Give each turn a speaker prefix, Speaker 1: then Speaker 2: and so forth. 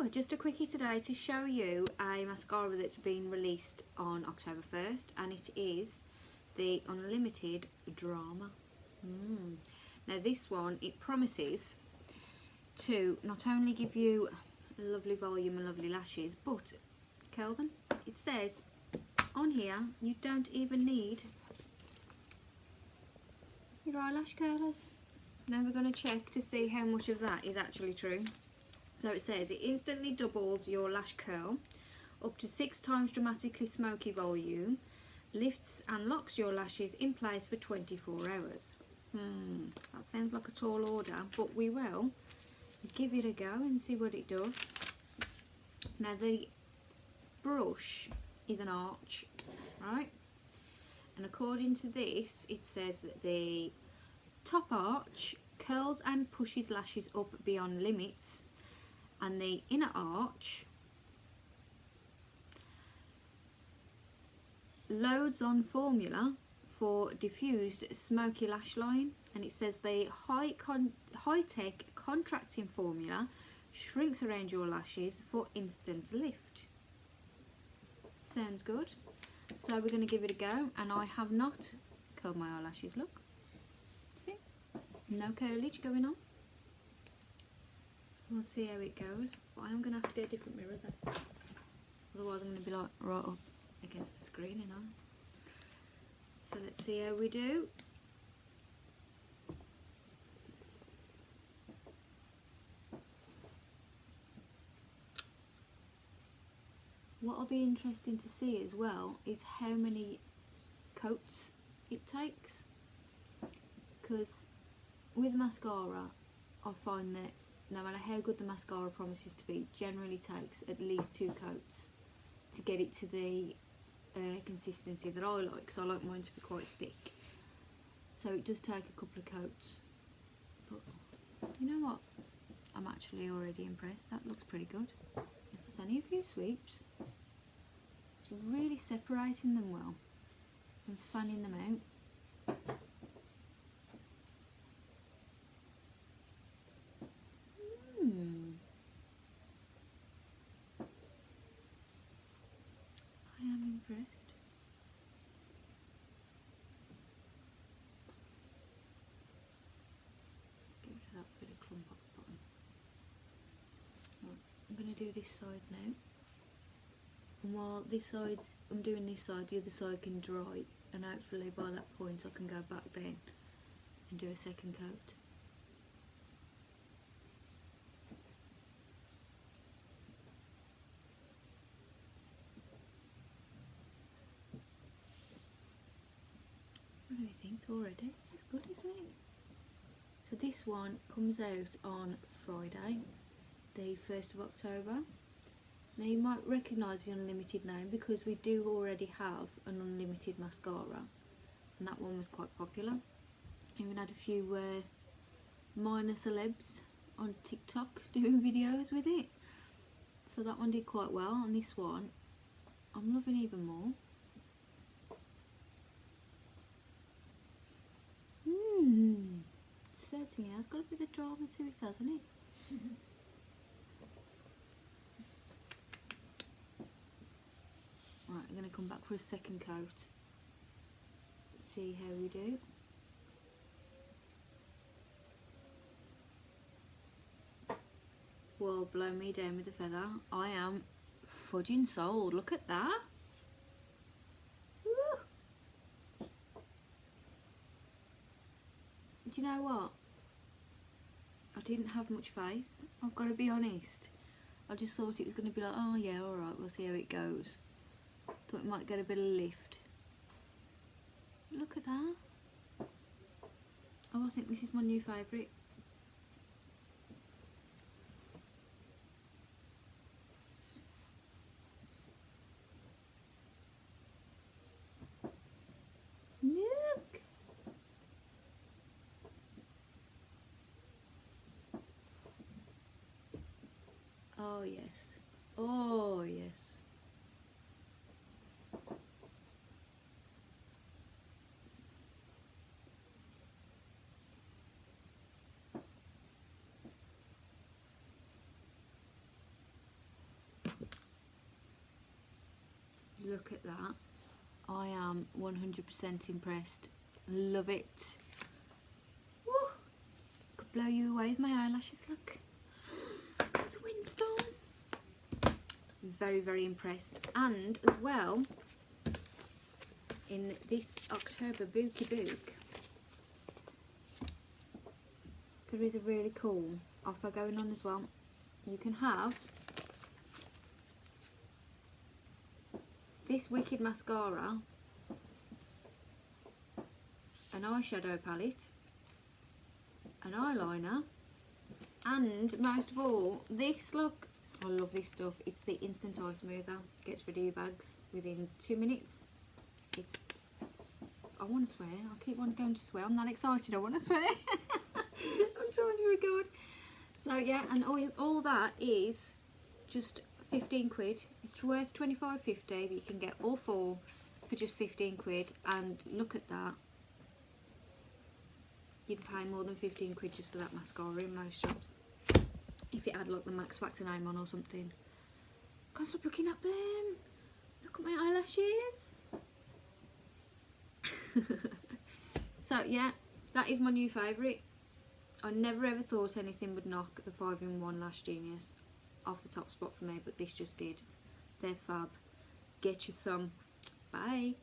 Speaker 1: So, just a quickie today to show you a mascara that's been released on October 1st, and it is the Unlimited Drama. Now this one, it promises to not only give you a lovely volume and lovely lashes, but curl them. It says on here you don't even need your eyelash curlers. Now we're going to check to see how much of that is actually true. So it says it instantly doubles your lash curl, up to 6 times dramatically smoky volume, lifts and locks your lashes in place for 24 hours. That sounds like a tall order, but we will give it a go and see what it does. Now the brush is an arch, right? And according to this, it says that the top arch curls and pushes lashes up beyond limits, and the inner arch loads on formula for diffused smoky lash line. And it says the high-tech contracting formula shrinks around your lashes for instant lift. Sounds good. So we're going to give it a go, and I have not curled my eyelashes, look. See? No curlage going on. We'll see how it goes, but I am going to have to get a different mirror though. Otherwise I'm going to be like right up against the screen, you know. So let's see how we do. What will be interesting to see as well is how many coats it takes, because with mascara I find that no matter how good the mascara promises to be, generally takes at least 2 coats to get it to the consistency that I like, because I like mine to be quite thick. So it does take a couple of coats, but you know what, I'm actually already impressed. That looks pretty good. It's only a few sweeps. It's really separating them well and fanning them out. I am impressed. Let's get rid of that bit of clump off the bottom. Right, I'm going to do this side now. And while I'm doing this side, the other side can dry, and hopefully by that point I can go back then and do a second coat. What do you think already? This is good, isn't it? So this one comes out on Friday, the 1st of October. Now you might recognise the Unlimited name because we do already have an Unlimited mascara, and that one was quite popular. Even had a few minor celebs on TikTok doing videos with it, so that one did quite well. And this one I'm loving even more. Certainly has got a bit of drama to it, hasn't it? Right, I'm going to come back for a second coat, see how we do. Well, blow me down with a feather. I am fudging sold. Look at that. Woo. Do you know what? I didn't have much face, I've got to be honest. I just thought it was going to be like, oh yeah, alright, we'll see how it goes. Thought it might get a bit of lift. Look at that. Oh, I think this is my new favourite. Look! Oh yes. Oh yes. Look at that. I am 100% impressed. Love it. Woo. Could blow you away with my eyelashes, look. There's a windstorm. Very, very impressed. And as well, in this October Bookie Book, there is a really cool offer going on as well. You can have this wicked mascara, an eyeshadow palette, an eyeliner, and most of all, this, look. I love this stuff. It's the Instant Eye Smoother. Gets rid of your bags within 2 minutes. It's, I want to swear. I keep on going to swear. I'm that excited. I want to swear. I'm trying to record. So yeah, and all that is just 15 quid. It's worth 25.50, but you can get all 4 for just 15 quid. And look at that. You'd pay more than 15 quid just for that mascara in most shops. If it had like the Max Factor name on or something. Can't stop looking at them. Look at my eyelashes. So yeah, that is my new favourite. I never ever thought anything would knock the 5-in-1 Lash Genius off the top spot for me, but this just did. They're fab. Get you some. Bye.